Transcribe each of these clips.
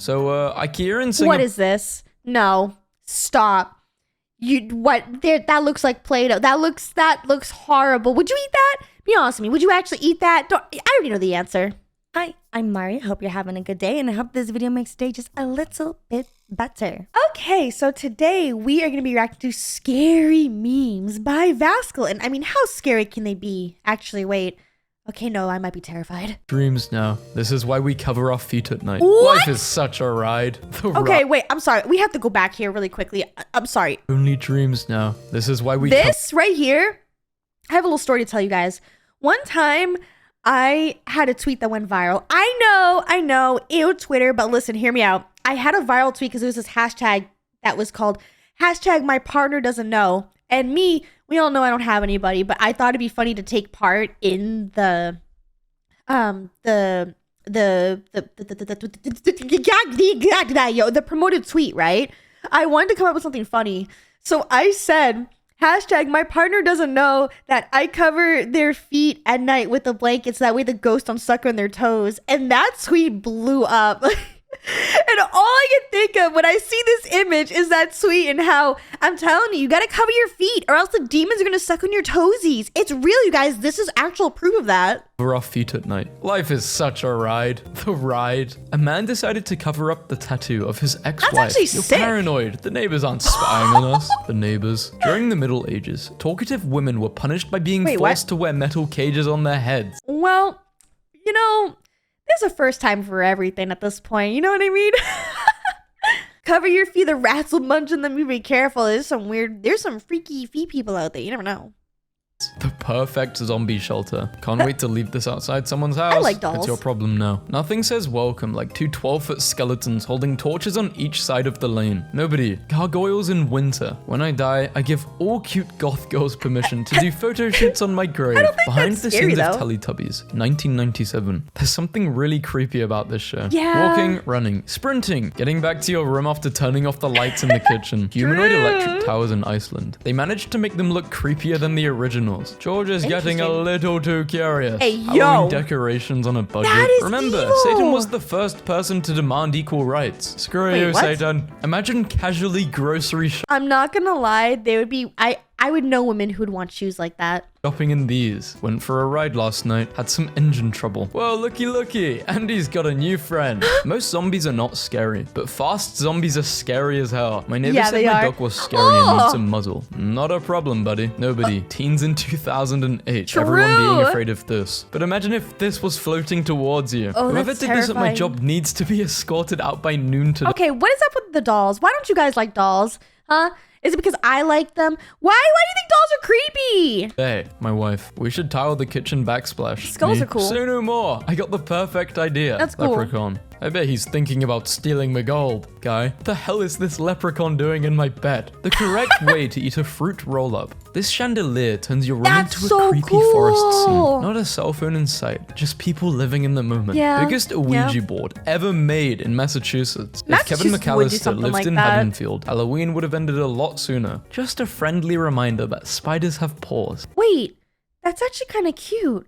So, IKEA in Singapore. What is this? No, stop. That looks like Play-Doh. That looks horrible. Would you eat that? Be honest with me. Would you actually eat that? I already know the answer. Hi, I'm Mari. Hope you're having a good day, and I hope this video makes today just a little bit better. Okay, so today we are going to be reacting to scary memes by Vascal. And I mean, how scary can they be? Actually, wait. Okay, no, I might be terrified. Dreams now. This is why we cover our feet at night. What? Life is such a ride. Okay, wait, I'm sorry. We have to go back here really quickly. I'm sorry. Only dreams now. This is why we This right here, I have a little story to tell you guys. One time, I had a tweet that went viral. I know, ew, Twitter, but listen, hear me out. I had a viral tweet because it was this hashtag that was called #MyPartnerDoesn't And we all know I don't have anybody, but I thought it'd be funny to take part in the promoted tweet, right? I wanted to come up with something funny. So I said, #MyPartnerDoesn't that I cover their feet at night with a blanket so that way the ghosts don't suck on their toes. And that tweet blew up. And all I can think of when I see this image is that tweet and how I'm telling you, you gotta cover your feet or else the demons are gonna suck on your toesies. It's real, you guys. This is actual proof of that. cover our feet at night. Life is such a ride. The ride. A man decided to cover up the tattoo of his ex-wife. That's actually You're sick. paranoid. The neighbors aren't spying on us. The neighbors. During the Middle Ages, talkative women were punished by being forced to wear metal cages on their heads. Well, you know, there's a first time for everything at this point. You know what I mean? Cover your feet. The rats will munch on them. You be careful. There's some freaky feet people out there. You never know. The perfect zombie shelter. Can't wait to leave this outside someone's house. I like dolls. It's your problem now. Nothing says welcome like two 12-foot skeletons holding torches on each side of the lane. Nobody. Gargoyles in winter. When I die, I give all cute goth girls permission to do photo shoots on my grave. I don't think Behind that's the scary, scenes of though. Teletubbies, 1997. There's something really creepy about this show. Yeah. Walking, running, sprinting, getting back to your room after turning off the lights in the kitchen. Humanoid electric towers in Iceland. They managed to make them look creepier than the originals. George is getting a little too curious. Hey, Halloween yo. decorations on a budget. That is Remember, evil. Satan was the first person to demand equal rights. Screw Wait, you, what? Satan. Imagine casually grocery I'm not gonna lie. They would be. I would know women who'd want shoes like that. shopping in these. Went for a ride last night. Had some engine trouble. Well, looky. Andy's got a new friend. Most zombies are not scary, but fast zombies are scary as hell. My neighbor said my dog was scary and needs a muzzle. Not a problem, buddy. Nobody. Teens in 2008. True. Everyone being afraid of this. But imagine if this was floating towards you. Oh, Whoever that's did this at my terrifying. job needs to be escorted out by noon today. Okay, what is up with the dolls? Why don't you guys like dolls? Huh? Is it because I like them? Why do you think dolls are creepy? Hey, my wife. We should tile the kitchen backsplash. Skulls are cool. Say no more. I got the perfect idea. That's cool. Leprechaun. I bet he's thinking about stealing my gold. Guy, the hell is this leprechaun doing in my bed? The correct way to eat a fruit roll-up. This chandelier turns your room That's into so a creepy cool. forest scene. Not a cell phone in sight, just people living in the moment. Yeah, Biggest Ouija board ever made in Massachusetts. If Kevin Massachusetts would do McAllister something lived like in that. Haddonfield, Halloween would have ended a lot sooner. Just a friendly reminder that spiders have paws. Wait, that's actually kind of cute.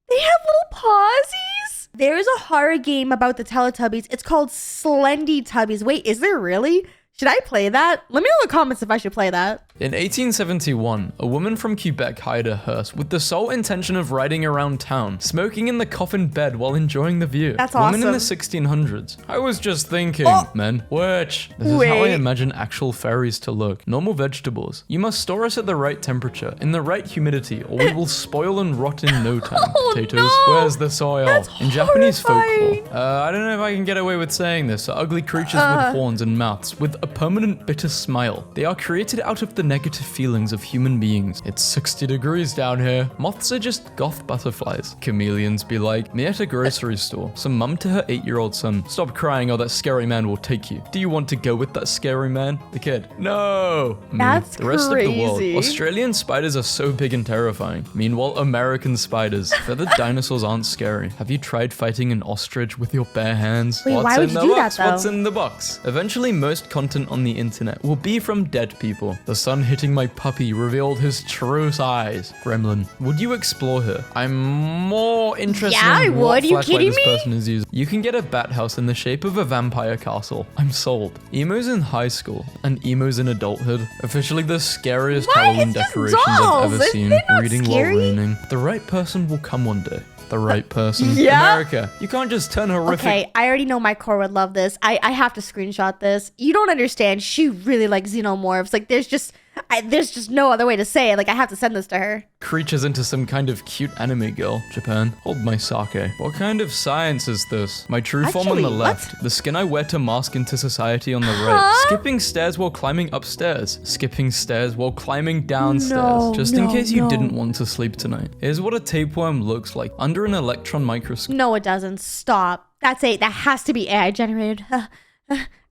They have little pawsies. There's a horror game about the Teletubbies. It's called Slendy Tubbies. Wait, is there really? Should I play that? Let me know in the comments if I should play that. In 1871, a woman from Quebec hired a hearse with the sole intention of riding around town, smoking in the coffin bed while enjoying the view. That's Woman in the awesome. 1600s. I was just thinking, men, which? This is how I Wait. imagine actual fairies to look. Normal vegetables. You must store us at the right temperature, in the right humidity, or we will spoil and rot in no time. Oh, Potatoes, no. where's the soil? That's In Japanese horrifying. folklore, I don't know if I can get away with saying this, are ugly creatures with horns and mouths, with a permanent bitter smile. They are created out of the negative feelings of human beings. It's 60 degrees down here. Moths are just goth butterflies. Chameleons be like, me at a grocery store. Some mum to her 8-year-old son, stop crying or that scary man will take you. Do you want to go with that scary man? The kid, no. Me. That's The rest of the world. crazy. Australian spiders are so big and terrifying. Meanwhile, American spiders, feathered dinosaurs aren't scary. Have you tried fighting an ostrich with your bare hands? Wait, What's why in would you the do that, box? though? What's in the box? Eventually, most content on the internet will be from dead people. The sun sun hitting my puppy revealed his true size. Gremlin, would you explore her? I'm more interested in what flashlight this person is using. You can get a bat house in the shape of a vampire castle. I'm sold. Emo's in high school and emos in adulthood. Officially the scariest Halloween decorations I've ever seen. Reading while raining. The right person will come one day. The right person. America, you can't just turn horrific. Okay, I already know my core would love this. I have to screenshot this. You don't understand. She really likes xenomorphs. Like, there's just no other way to say it. Like, I have to send this to her. Creatures into some kind of cute anime girl. Japan, hold my sake. What kind of science is this? My true form on the left. The skin I wear to mask into society on the right. Skipping stairs while climbing upstairs. Skipping stairs while climbing downstairs. Just in case you didn't want to sleep tonight. Here's what a tapeworm looks like under an electron microscope. No, it doesn't. Stop. That has to be AI generated.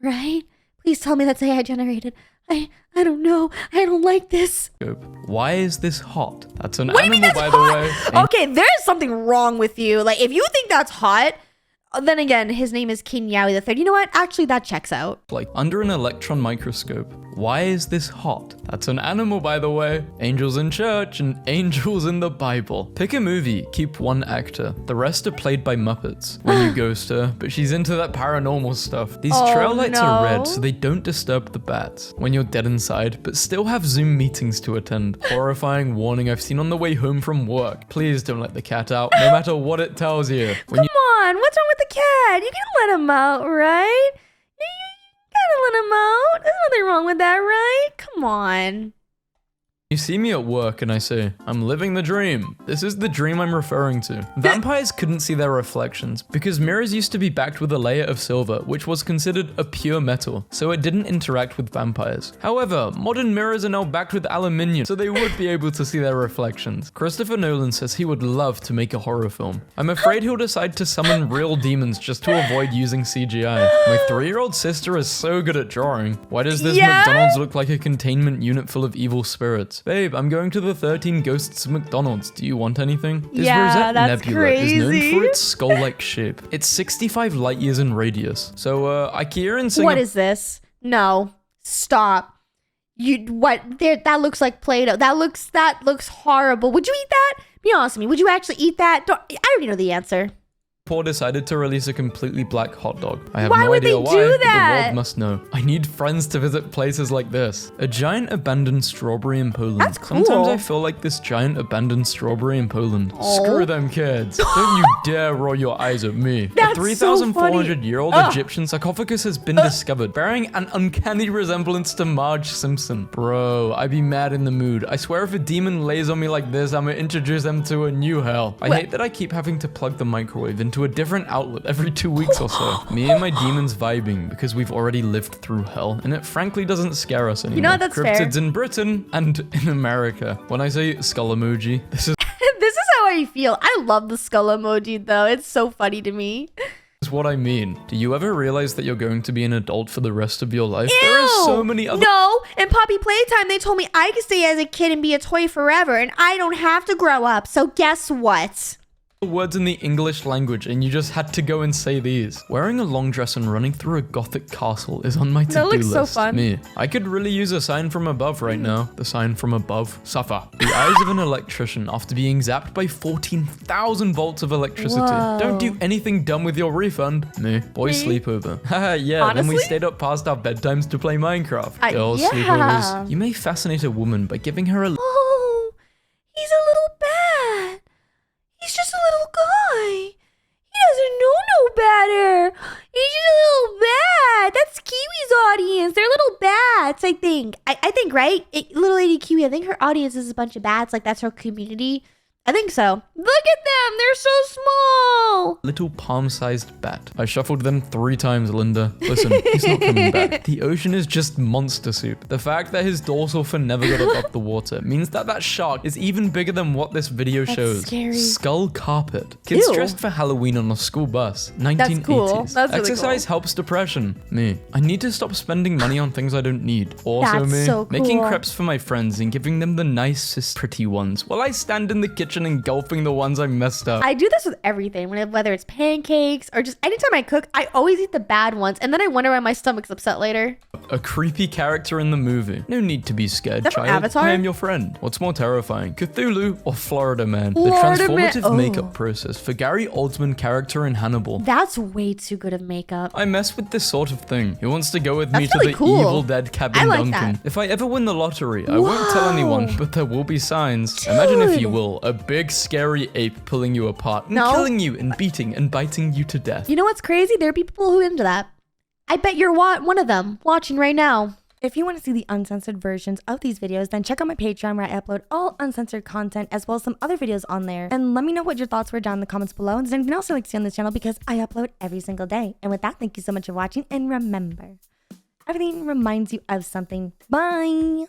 Right? Please tell me that's AI generated. I don't know. I don't like this. Why is this hot? That's an animal, by the way. Okay, there's something wrong with you. Like, if you think that's hot, then again, his name is King Yowie the Third. You know what? Actually, that checks out. Like, under an electron microscope. Why is this hot? That's an animal, by the way. Angels in church and angels in the Bible. Pick a movie, keep one actor. The rest are played by Muppets. When you ghost her, but she's into that paranormal stuff. These trail lights are red, so they don't disturb the bats. When you're dead inside, but still have Zoom meetings to attend. Horrifying warning I've seen on the way home from work. Please don't let the cat out, no matter what it tells you. Come on, what's wrong with the cat? You can let him out, right? You gotta let him out. There's nothing wrong with that, right? Come on. You see me at work and I say, I'm living the dream. This is the dream I'm referring to. Vampires couldn't see their reflections because mirrors used to be backed with a layer of silver, which was considered a pure metal, so it didn't interact with vampires. However, modern mirrors are now backed with aluminium, so they would be able to see their reflections. Christopher Nolan says he would love to make a horror film. I'm afraid he'll decide to summon real demons just to avoid using CGI. My 3-year-old sister is so good at drawing. Why does this McDonald's look like a containment unit full of evil spirits? Babe, I'm going to the 13 Ghosts of McDonald's. Do you want anything? This Rosette Nebula is known for its skull-like shape. It's 65 light years in radius. So, IKEA in Singapore... What is this? No. Stop. That looks like Play-Doh. That looks horrible. Would you eat that? Be honest with me. Would you actually eat that? I already know the answer. Decided to release a completely black hot dog. I have no idea why, but the world must know. I need friends to visit places like this. A giant abandoned strawberry in Poland. That's cool. Sometimes I feel like this giant abandoned strawberry in Poland. Screw them kids. Don't you dare roll your eyes at me. That's a 3,400-year-old Egyptian sarcophagus has been discovered, bearing an uncanny resemblance to Marge Simpson. Bro, I'd be mad in the mood. I swear if a demon lays on me like this, I'm gonna introduce them to a new hell. I hate that I keep having to plug the microwave into a different outlet every 2 weeks or so. Me and my demons vibing because we've already lived through hell, and it frankly doesn't scare us anymore. You know, that's Cryptids in Britain and in America. When I say skull emoji, this is this is how I feel. I love the skull emoji though. It's so funny to me. Is what I mean. Do you ever realize that you're going to be an adult for the rest of your life? Ew. There are so many other— No, in Poppy Playtime, they told me I could stay as a kid and be a toy forever, and I don't have to grow up. So guess what? words in the English language, and you just had to go and say these. Wearing a long dress and running through a gothic castle is on my to-do list. That looks so fun. Me. I could really use a sign from above right now. The sign from above. Suffer. The eyes of an electrician after being zapped by 14,000 volts of electricity. Whoa. Don't do anything dumb with your refund. Me. Boys sleepover. Haha, yeah. Honestly? Then we stayed up past our bedtimes to play Minecraft. Girls sleepovers. You may fascinate a woman by giving her a— Oh, he's a little bad. He's just a little guy. He doesn't know no better. He's just a little bat. That's Kiwi's audience. They're little bats, I think. I think, right? Little lady Kiwi, I think her audience is a bunch of bats. Like, that's her community. I think so. Look at them. They're so small. Little palm-sized bat. I shuffled them 3 times, Linda. Listen, he's not coming back. The ocean is just monster soup. The fact that his dorsal fin never got above the water means that that shark is even bigger than what this video shows. Scary. Skull carpet. Kids dressed for Halloween on a school bus. 1980s. That's cool. That's really Exercise helps depression. Me. I need to stop spending money on things I don't need. Also me. So cool. Making crepes for my friends and giving them the nicest pretty ones while I stand in the kitchen kitchen engulfing the ones I messed up. I do this with everything, whether it's pancakes or just anytime I cook, I always eat the bad ones and then I wonder why my stomach's upset later. A creepy character in the movie. No need to be scared, That from child. Avatar? I am your friend. What's more terrifying, Cthulhu or Florida Man? Florida the Man- transformative makeup process for Gary Oldman character in Hannibal. That's way too good of makeup. I mess with this sort of thing. Who wants to go with me That's to really the cool. Evil Dead Cabin I like Duncan? that. If I ever win the lottery, I won't tell anyone, but there will be signs. Imagine, if you Dude. will, a big scary ape pulling you apart and No. killing you and beating and biting you to death. You know what's crazy? There are people who are into that. I bet you're one of them watching right now. If you want to see the uncensored versions of these videos, then check out my Patreon where I upload all uncensored content as well as some other videos on there. And let me know what your thoughts were down in the comments below. And there's anything else you'd like to see on this channel because I upload every single day. And with that, thank you so much for watching. And remember, everything reminds you of something. Bye!